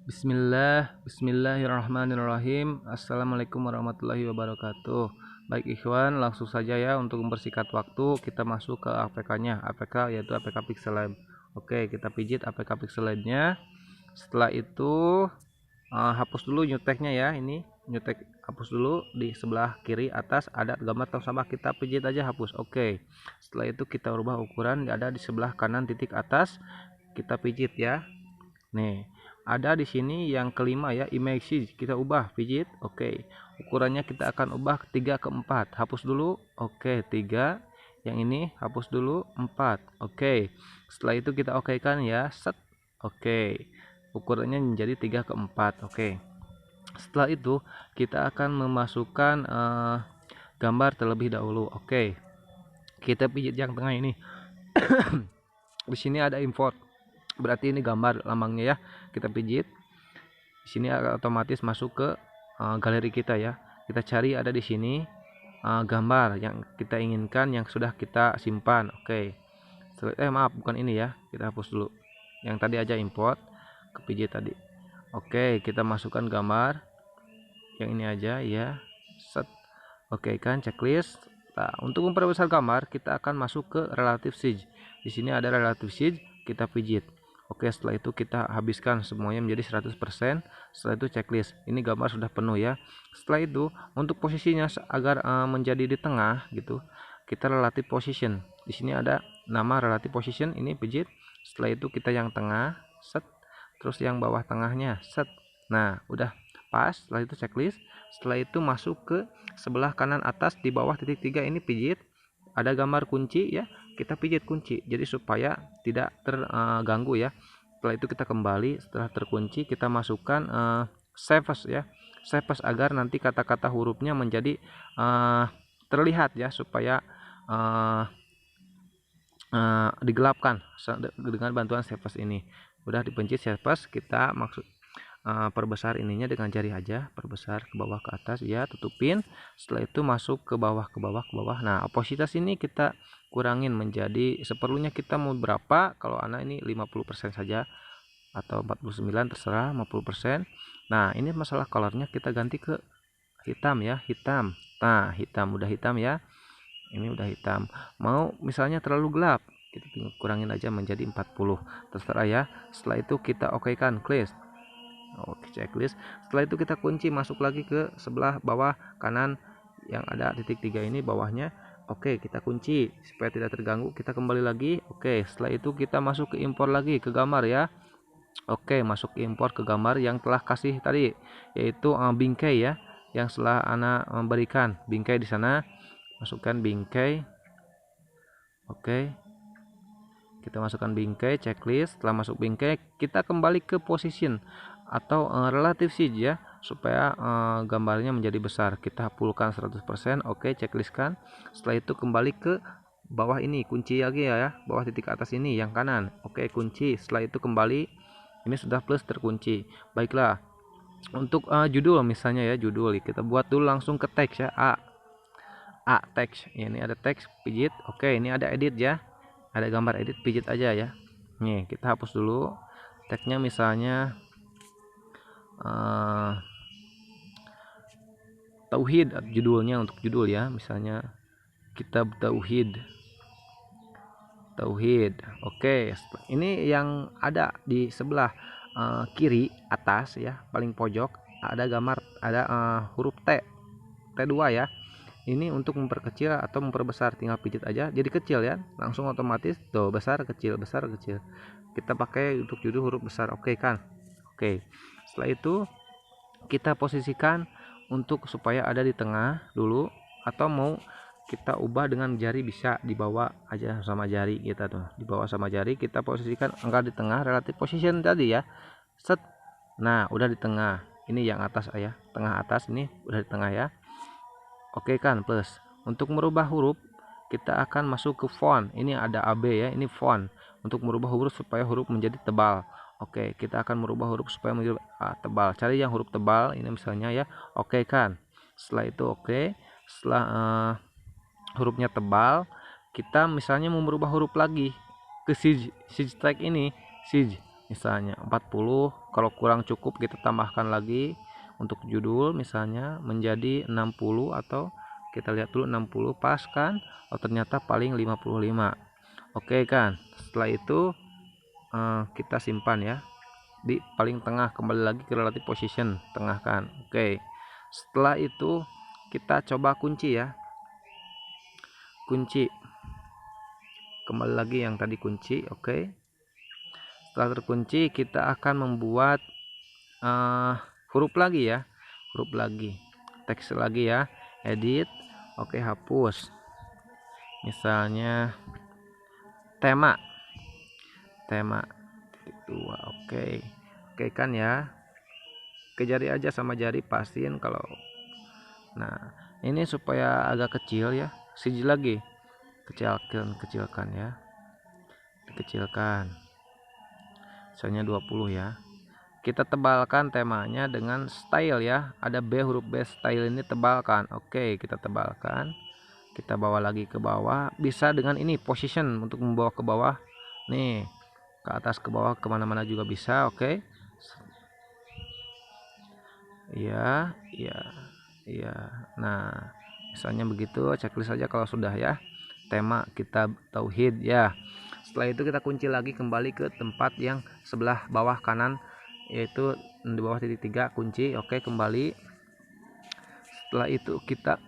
Bismillahirrahmanirrahim. Assalamualaikum warahmatullahi wabarakatuh. Baik ikhwan, langsung saja ya untuk mempersingkat waktu kita masuk ke APK-nya. APK yaitu APK Pixel Lab. Oke, kita pijit APK Pixel Lab-nya. Setelah itu hapus dulu nyuteknya ya. Ini nyutek hapus dulu di sebelah kiri atas ada gambar tong sampah, kita pijit aja hapus. Oke. Setelah itu kita ubah ukuran, ada di sebelah kanan titik atas, kita pijit ya. Nih, ada di sini yang kelima ya, image, kita ubah pijit. Oke. Ukurannya kita akan ubah 3 ke 4. Hapus dulu. Oke, 3. Yang ini hapus dulu 4. Oke. Setelah itu kita okekan ya. Set. Oke. Ukurannya menjadi 3 ke 4. Oke. Setelah itu kita akan memasukkan gambar terlebih dahulu. Oke. Kita pijit yang tengah ini. Di sini ada import. Berarti ini gambar lambangnya ya. Kita pijit. Di sini otomatis masuk ke galeri kita ya. Kita cari ada di sini gambar yang kita inginkan yang sudah kita simpan. Oke. Maaf, bukan ini ya. Kita hapus dulu. Yang tadi aja import, kepijit tadi. Oke, kita masukkan gambar yang ini aja ya. Set. Oke kan, checklist. Nah, untuk memperbesar gambar kita akan masuk ke relative size. Di sini ada relative size, kita pijit. Oke, setelah itu kita habiskan semuanya menjadi 100%. Setelah itu checklist. Ini gambar sudah penuh ya. Setelah itu untuk posisinya agar menjadi di tengah gitu, kita relative position. Di sini ada nama relative position, ini pijit. Setelah itu kita yang tengah, set. Terus yang bawah tengahnya, set. Nah, udah pas. Setelah itu checklist. Setelah itu masuk ke sebelah kanan atas di bawah titik 3 ini pijit. Ada gambar kunci ya, kita pijit kunci jadi supaya tidak terganggu ya. Setelah itu kita kembali, setelah terkunci kita masukkan save as ya, save as agar nanti kata-kata hurufnya menjadi terlihat ya, supaya digelapkan dengan bantuan save as ini. Udah dipencet save as, kita maksud perbesar ininya dengan jari aja, perbesar ke bawah ke atas ya, tutupin. Setelah itu masuk ke bawah ke bawah ke bawah. Nah, opositas ini kita kurangin menjadi seperlunya, kita mau berapa. Kalau anak ini 50% saja atau 49 terserah, 50%. Nah, ini masalah colornya kita ganti ke hitam ya, hitam. Nah, hitam, udah hitam ya. Ini udah hitam. Mau misalnya terlalu gelap, kita kurangin aja menjadi 40, terserah ya. Setelah itu kita okekan close. Oke, checklist. Setelah itu kita kunci, masuk lagi ke sebelah bawah kanan yang ada titik 3 ini bawahnya. Oke, kita kunci supaya tidak terganggu. Kita kembali lagi. Oke, setelah itu kita masuk ke import lagi ke gambar ya. Oke, masuk import ke gambar yang telah kasih tadi, yaitu bingkai ya, yang setelah anak memberikan bingkai di sana. Masukkan bingkai. Oke, kita masukkan bingkai, checklist. Setelah masuk bingkai, kita kembali ke position atau relative size ya, supaya gambarnya menjadi besar. Kita hapuskan 100%. Oke, checklistkan. Setelah itu kembali ke bawah ini, kunci lagi ya, bawah titik atas ini yang kanan. Oke, kunci. Setelah itu kembali, ini sudah plus terkunci. Baiklah, untuk judul misalnya ya, judul kita buat dulu langsung ke teks ya, A teks. Ini ada teks, pijit. Oke, ini ada edit ya, ada gambar edit, pijit aja ya. Nih, kita hapus dulu teksnya, misalnya tauhid judulnya, untuk judul ya, misalnya kitab tauhid. Oke, ini yang ada di sebelah kiri atas ya, paling pojok ada gambar, ada huruf T2 ya. Ini untuk memperkecil atau memperbesar, tinggal pijit aja jadi kecil ya, langsung otomatis tuh, besar kecil besar kecil. Kita pakai untuk judul huruf besar. Oke kan. Oke, setelah itu kita posisikan untuk supaya ada di tengah dulu, atau mau kita ubah dengan jari bisa dibawa aja sama jari kita tuh, dibawa sama jari kita posisikan angka di tengah, relative position tadi ya. Set. Nah, udah di tengah. Ini yang atas ya, tengah atas ini udah di tengah ya. Oke kan, plus. Untuk merubah huruf kita akan masuk ke font. Ini ada AB ya, ini font. Untuk merubah huruf supaya huruf menjadi tebal. Oke, kita akan merubah huruf supaya menjadi tebal. Cari yang huruf tebal, ini misalnya ya. Oke kan. Setelah itu oke. Setelah hurufnya tebal, kita misalnya mau merubah huruf lagi ke size tag ini, size. misalnya 40. Kalau kurang cukup kita tambahkan lagi untuk judul, misalnya menjadi 60, atau kita lihat dulu 60 pas kan, oh ternyata paling 55. Oke kan, setelah itu kita simpan ya di paling tengah, kembali lagi ke relative position tengah kan. Oke, setelah itu kita coba kunci ya, kunci kembali lagi yang tadi kunci. Oke, setelah terkunci kita akan membuat huruf lagi ya, huruf lagi, teks lagi ya, edit. Oke, hapus misalnya tema titik 2. Oke, oke kan ya, ke jari aja sama jari, pastiin kalau. Nah, ini supaya agak kecil ya, siji lagi, kecilkan ya, dikecilkan misalnya 20 ya. Kita tebalkan temanya dengan style ya, ada B, huruf B, style ini tebalkan. Oke, kita tebalkan, kita bawa lagi ke bawah, bisa dengan ini position untuk membawa ke bawah nih, ke atas, ke bawah, kemana-mana juga bisa. Oke, iya iya iya. Nah, misalnya begitu, checklist saja kalau sudah ya. Tema kita tauhid ya. Setelah itu kita kunci lagi, kembali ke tempat yang sebelah bawah kanan, yaitu di bawah titik 3, kunci. Oke, kembali. Setelah itu kita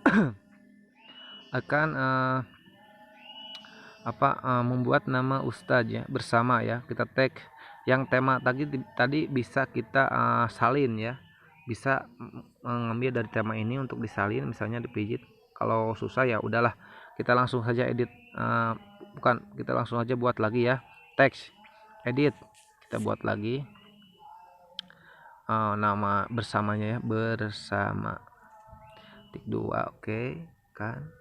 akan membuat nama ustadz ya, bersama ya. Kita tag yang tema tadi bisa kita salin ya, bisa mengambil dari tema ini untuk disalin, misalnya dipijit. Kalau susah ya udahlah, kita langsung saja edit, kita langsung aja buat lagi ya, teks edit, kita buat lagi nama bersamanya ya, bersama tik 2. Oke kan.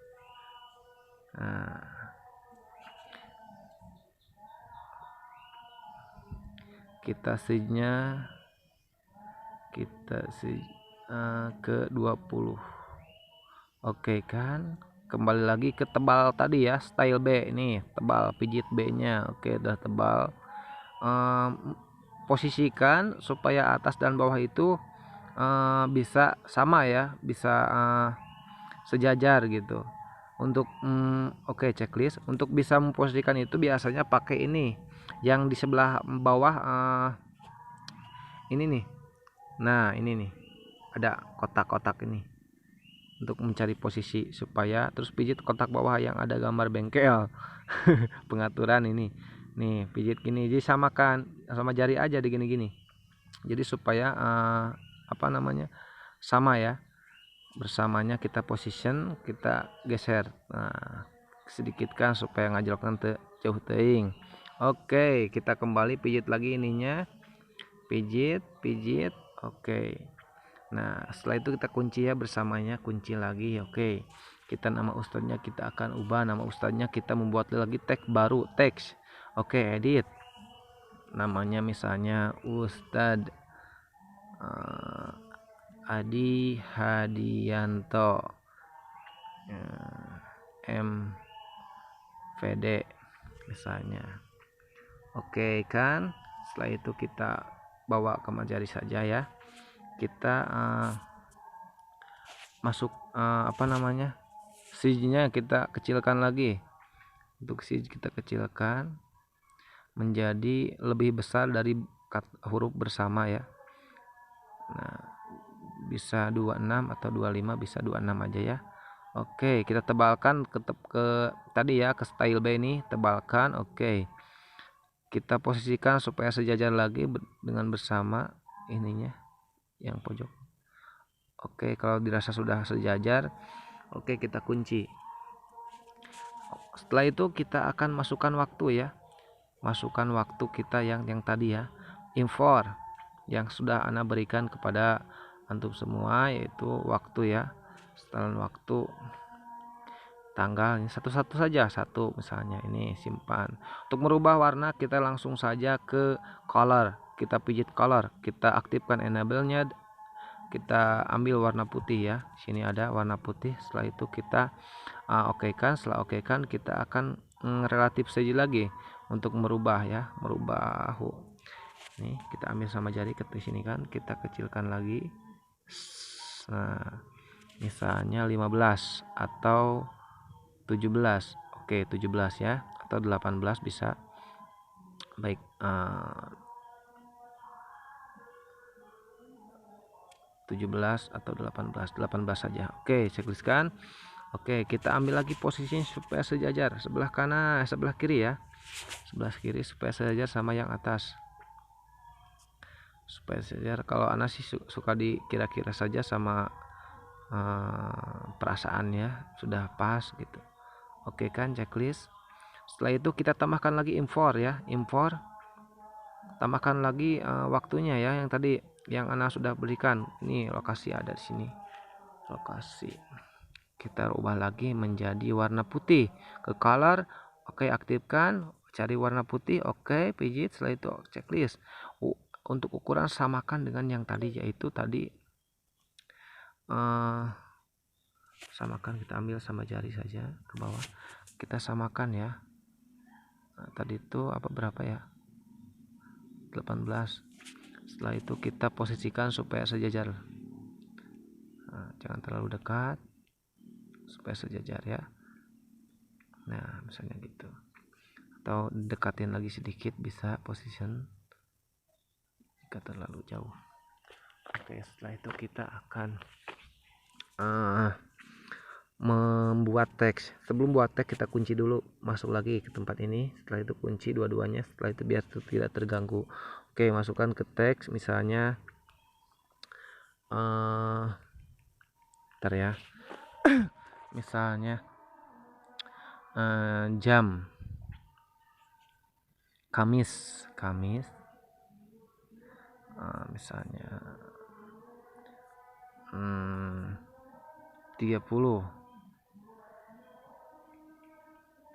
Nah, kita sinya ke 20. Oke kan, kembali lagi ke tebal tadi ya, style B ini tebal, pijit B nya. Oke, udah tebal. Posisikan supaya atas dan bawah itu bisa sama ya, bisa sejajar gitu. Untuk oke, checklist untuk bisa memposisikan itu biasanya pakai ini yang di sebelah bawah, ini nih. Nah, ini nih ada kotak-kotak ini untuk mencari posisi, supaya terus pijit kotak bawah yang ada gambar bengkel. Pengaturan ini nih, pijit gini, jadi samakan sama jari aja di gini-gini, jadi supaya sama ya, bersamanya kita position, kita geser sedikitkan supaya ngajelkan jauh teing. Oke, kita kembali pijit lagi ininya, pijit. Oke, nah setelah itu kita kunci ya, bersamanya kunci lagi. Oke, kita nama ustadznya kita akan ubah, nama ustadznya kita membuat lagi tag baru, teks. Oke, edit, namanya misalnya Ustadz Adi Hadianto MVD misalnya. Oke kan, setelah itu kita bawa ke jari saja ya, kita masuk sijinya kita kecilkan lagi, untuk siji kita kecilkan menjadi lebih besar dari huruf bersama ya. Nah, bisa 26 atau 25, bisa 26 aja ya. Oke, kita tebalkan ke tadi ya, ke style B ini tebalkan. Oke, kita posisikan supaya sejajar lagi dengan bersama ininya yang pojok. Oke, kalau dirasa sudah sejajar, oke kita kunci. Setelah itu kita akan masukkan waktu ya, masukkan waktu kita yang tadi ya, import yang sudah Anda berikan kepada antum semua, yaitu waktu ya, setelan waktu, tanggal satu-satu saja, satu misalnya ini simpan. Untuk merubah warna kita langsung saja ke color, kita pijit color, kita aktifkan enable-nya, kita ambil warna putih ya, sini ada warna putih. Setelah itu kita oke kan, setelah oke kan kita akan relatif saja lagi untuk merubah ya, merubah nih kita ambil sama jari ke sini kan, kita kecilkan lagi. Nah misalnya 15 atau 17. Oke 17 ya, atau 18 bisa. Baik 17 atau 18 saja. Oke checklistkan. Oke kita ambil lagi posisinya supaya sejajar, sebelah kanan sebelah kiri ya, sebelah kiri supaya sejajar sama yang atas, supaya sejajar. Kalau anak sih suka dikira-kira saja sama perasaannya sudah pas gitu. Oke kan checklist. Setelah itu kita tambahkan lagi import ya, import, tambahkan lagi waktunya ya, yang tadi yang anak sudah berikan. Ini lokasi ada di sini, lokasi kita ubah lagi menjadi warna putih ke color. Oke aktifkan, cari warna putih. Oke pijit. Setelah itu checklist. Untuk ukuran samakan dengan yang tadi, yaitu tadi samakan, kita ambil sama jari saja ke bawah, kita samakan ya. Tadi itu apa berapa ya, 18. Setelah itu kita posisikan supaya sejajar. Jangan terlalu dekat, supaya sejajar ya. Nah misalnya gitu, atau dekatin lagi sedikit bisa position jika terlalu jauh. Oke setelah itu kita akan membuat teks. Sebelum buat teks kita kunci dulu, masuk lagi ke tempat ini. Setelah itu kunci dua-duanya, setelah itu biar tidak terganggu. Oke masukkan ke teks misalnya ntar ya misalnya jam Kamis misalnya 30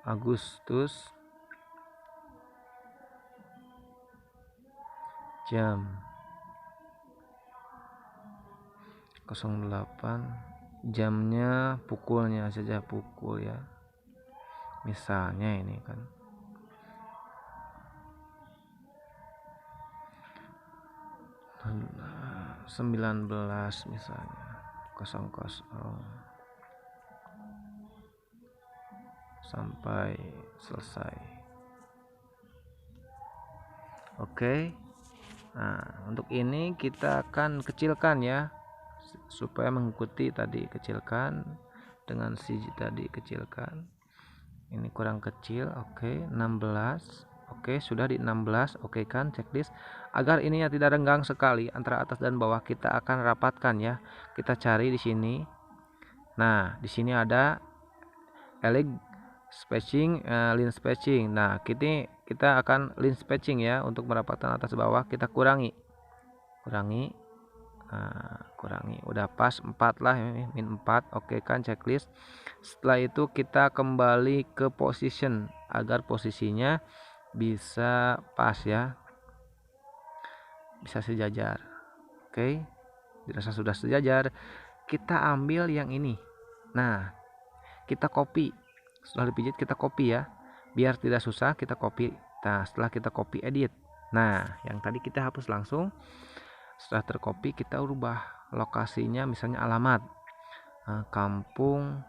Agustus jam 08, jamnya pukulnya saja pukul ya, misalnya ini kan 19 misalnya 00 sampai selesai. Oke. Nah untuk ini kita akan kecilkan ya, supaya mengikuti tadi, kecilkan dengan si tadi, kecilkan. Ini kurang kecil. Oke 16. Oke sudah di 16. Oke kan checklist. Agar ininya tidak renggang sekali antara atas dan bawah, kita akan rapatkan ya. Kita cari di sini. Nah di sini ada elég spacing, line spacing. Nah kita akan line spacing ya, untuk merapatkan atas bawah kita kurangi. Kurangi udah pas 4 lah, min 4. Oke kan checklist. Setelah itu kita kembali ke position agar posisinya bisa pas ya, bisa sejajar. Oke dirasa sudah sejajar, kita ambil yang ini. Nah kita copy, setelah dipijit kita copy ya, biar tidak susah kita copy. Nah setelah kita copy edit, nah yang tadi kita hapus langsung. Setelah tercopy kita ubah lokasinya, misalnya alamat Kampung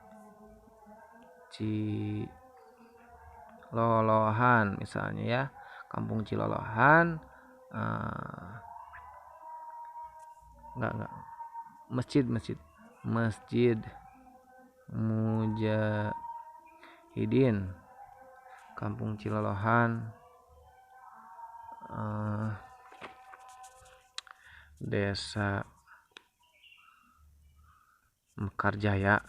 Cilolohan misalnya ya, Kampung Cilolohan. Enggak Masjid Mujahidin Kampung Cilolohan, Desa Mekarjaya,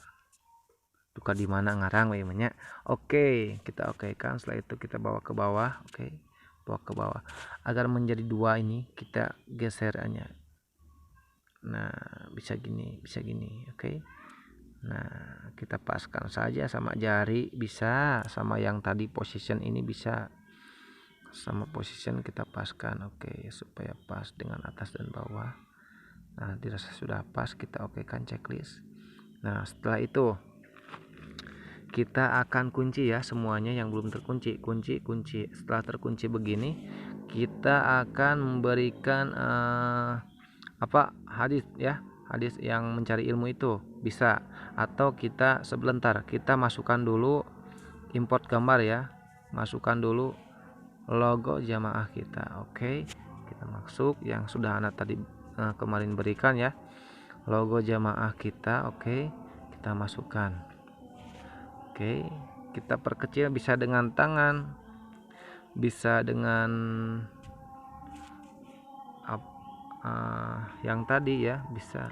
duka di mana ngarang namanya. Oke kita kan. Setelah itu kita bawa ke bawah. Oke bawa ke bawah agar menjadi 2. Ini kita geserannya. Nah bisa gini. Oke nah kita paskan saja sama jari, bisa sama yang tadi position ini, bisa sama position kita paskan. Oke supaya pas dengan atas dan bawah. Nah dirasa sudah pas, kita oke kan checklist. Nah setelah itu kita akan kunci ya semuanya yang belum terkunci, kunci. Setelah terkunci begini kita akan memberikan hadis ya, hadis yang mencari ilmu itu bisa, atau kita sebentar kita masukkan dulu import gambar ya, masukkan dulu logo jamaah kita. Oke, kita masuk yang sudah anak tadi kemarin berikan ya, logo jamaah kita. Oke, kita masukkan. Oke, kita perkecil, bisa dengan tangan, bisa dengan yang tadi ya, bisa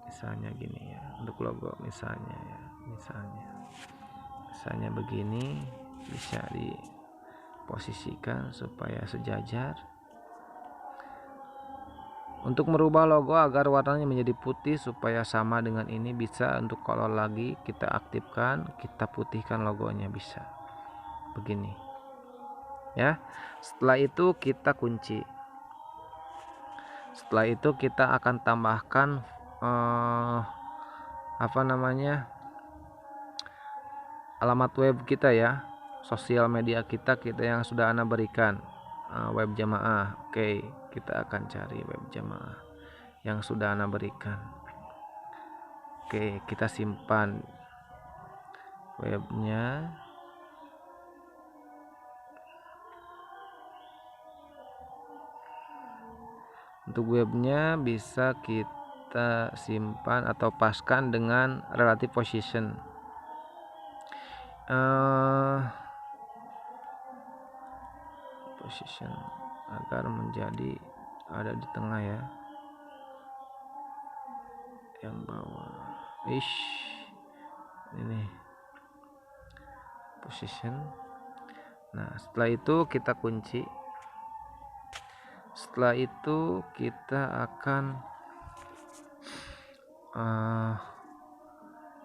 misalnya gini ya, untuk logo misalnya ya, misalnya begini, bisa diposisikan supaya sejajar. Untuk merubah logo agar warnanya menjadi putih supaya sama dengan ini bisa. Untuk kalau lagi kita aktifkan, kita putihkan logonya, bisa begini ya. Setelah itu kita kunci. Setelah itu kita akan tambahkan alamat web kita ya, sosial media kita yang sudah Anda berikan, web jamaah. Oke, kita akan cari web jamaah yang sudah Anda berikan. Oke, kita simpan webnya. Untuk webnya bisa kita simpan atau paskan dengan relative position. Position agar menjadi ada di tengah ya, yang bawah. Ini position. Nah, setelah itu kita kunci. Setelah itu kita akan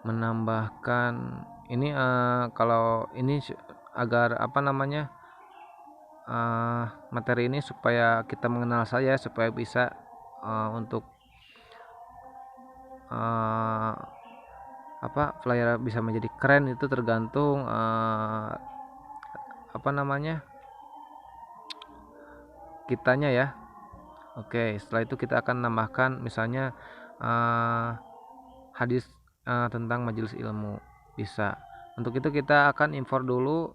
menambahkan ini, kalau ini agar materi ini supaya kita mengenal saya, supaya bisa untuk flyer bisa menjadi keren, itu tergantung kitanya ya. Oke, setelah itu kita akan nambahkan misalnya hadis tentang majelis ilmu, bisa. Untuk itu kita akan import dulu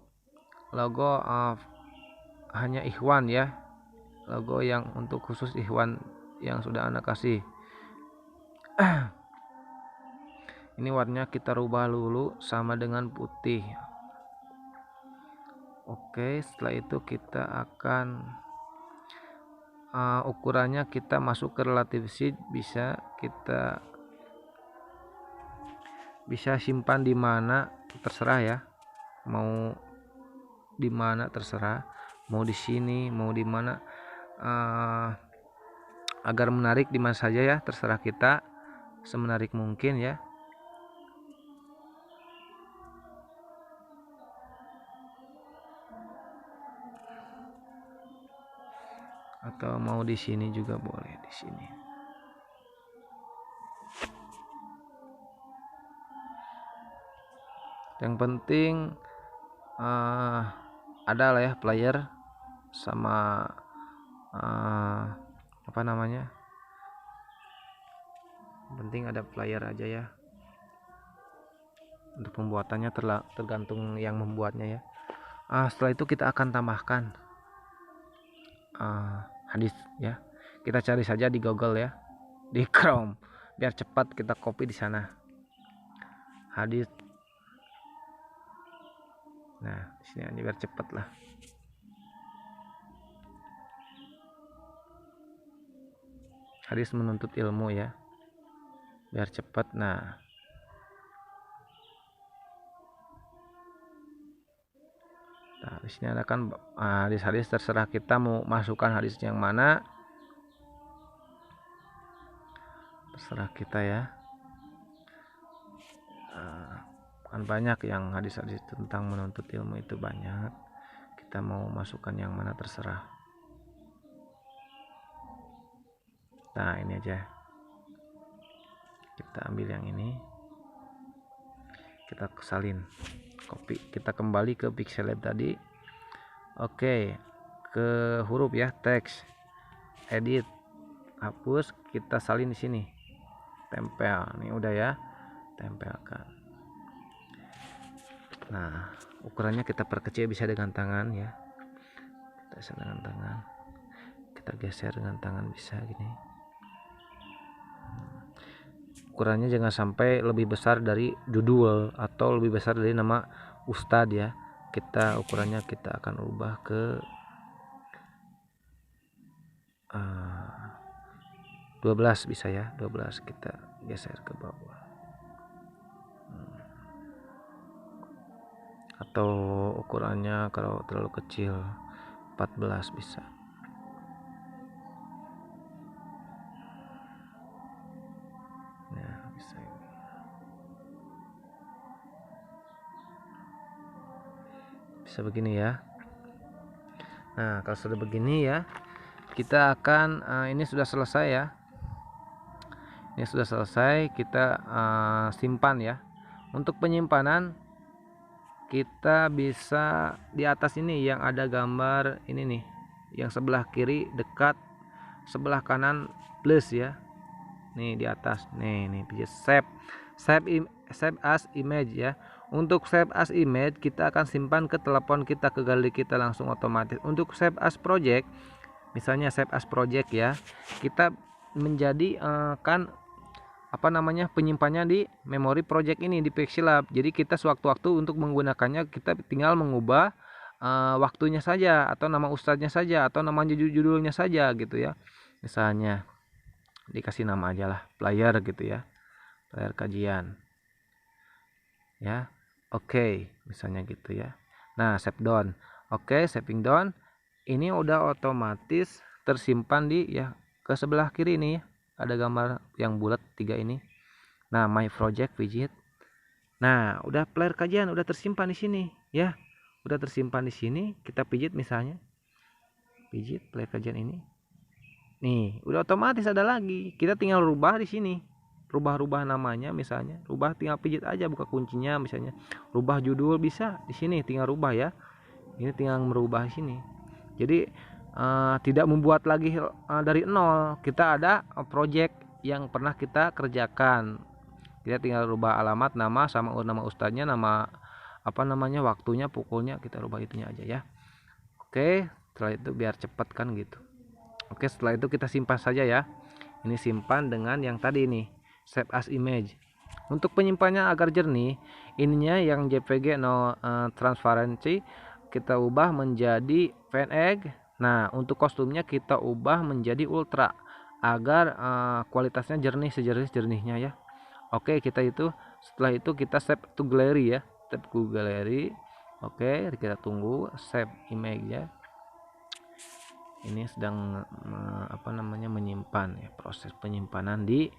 logo hanya Ikhwan ya, logo yang untuk khusus Ikhwan yang sudah Anda kasih. Ini warnanya kita rubah dulu sama dengan putih. Oke, setelah itu kita akan ukurannya kita masuk ke relative sheet, bisa simpan di mana terserah ya, mau di mana terserah, mau di sini, mau di mana, agar menarik di mana saja ya, terserah kita, semenarik mungkin ya. Atau mau di sini juga boleh, di sini. Yang penting ada lah ya player sama penting ada player aja ya. Untuk pembuatannya tergantung yang membuatnya ya. Setelah itu kita akan tambahkan hadis ya. Kita cari saja di Google ya, di Chrome, biar cepat kita copy di sana hadis. Nah, di sini aja biar cepat lah. Hadis menuntut ilmu ya, biar cepat. Nah, di sini ada kan hadis-hadis, terserah kita mau masukkan hadis yang mana, terserah kita ya. Kan banyak yang hadis-hadis tentang menuntut ilmu itu banyak, kita mau masukkan yang mana terserah. Nah, ini aja, kita ambil yang ini, kita salin, copy, kita kembali ke Pixel Lab tadi, Oke, ke huruf ya, teks, edit, hapus, kita salin di sini, tempel. Ini udah ya, tempelkan. Nah, ukurannya kita perkecil bisa dengan tangan ya, kita geser dengan tangan, kita geser dengan tangan bisa gini. Ukurannya jangan sampai lebih besar dari judul atau lebih besar dari nama ustadz ya. Kita ukurannya kita akan ubah ke 12 bisa ya, 12 kita geser ke bawah. Atau ukurannya kalau terlalu kecil 14 bisa. Nah, bisa ini. Bisa begini ya. Nah, kalau sudah begini ya, kita akan ini sudah selesai ya. Ini sudah selesai, kita simpan ya. Untuk penyimpanan kita bisa di atas ini yang ada gambar ini nih, yang sebelah kiri dekat, sebelah kanan plus ya. Nih di atas nih save as image ya. Untuk save as image kita akan simpan ke telepon kita, ke galeri kita langsung otomatis. Untuk save as project, misalnya save as project ya, kita menjadi penyimpannya di memori project ini di Pixelab. Jadi kita sewaktu-waktu untuk menggunakannya kita tinggal mengubah waktunya saja, atau nama ustadznya saja, atau nama judulnya saja gitu ya. Misalnya dikasih nama aja lah, player gitu ya, player kajian ya. Oke, misalnya gitu ya. Nah, save down. Oke, saving down. Ini udah otomatis tersimpan di ya ke sebelah kiri ini ya. Ada gambar yang bulat 3 ini. Nah, my project widget. Nah, udah player kajian udah tersimpan di sini ya. Udah tersimpan di sini, kita pijit misalnya. Pijit player kajian ini. Nih, udah otomatis ada lagi. Kita tinggal rubah di sini. Rubah-rubah namanya misalnya. Rubah, tinggal pijit aja, buka kuncinya misalnya. Rubah judul bisa di sini, tinggal rubah ya. Ini tinggal merubah di sini. Jadi tidak membuat lagi dari nol. Kita ada project yang pernah kita kerjakan. Kita tinggal rubah alamat, nama, sama nama ustadznya, nama waktunya, pukulnya, kita rubah itunya aja ya. Oke, setelah itu biar cepet kan gitu. Oke, setelah itu kita simpan saja ya. Ini simpan dengan yang tadi nih, save as image. Untuk penyimpannya agar jernih, ininya yang JPG no transparency kita ubah menjadi VNX. Nah, untuk kostumnya kita ubah menjadi ultra agar kualitasnya jernih, sejernih-jernihnya ya. Oke, setelah itu kita save to gallery ya. Save to gallery. Oke, kita tunggu save image ya. Ini sedang menyimpan ya, proses penyimpanan di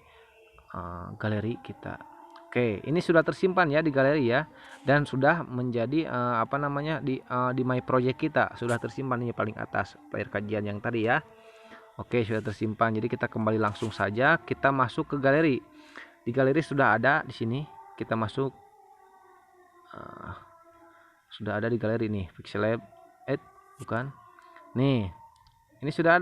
galeri kita. Oke, ini sudah tersimpan ya di galeri ya, dan sudah menjadi di my project kita sudah tersimpan ini paling atas player kajian yang tadi ya. Oke, sudah tersimpan. Jadi kita kembali langsung saja, kita masuk ke galeri. Di galeri sudah ada di sini. Kita masuk, sudah ada di galeri nih, Pixelab bukan? Nih, ini sudah ada.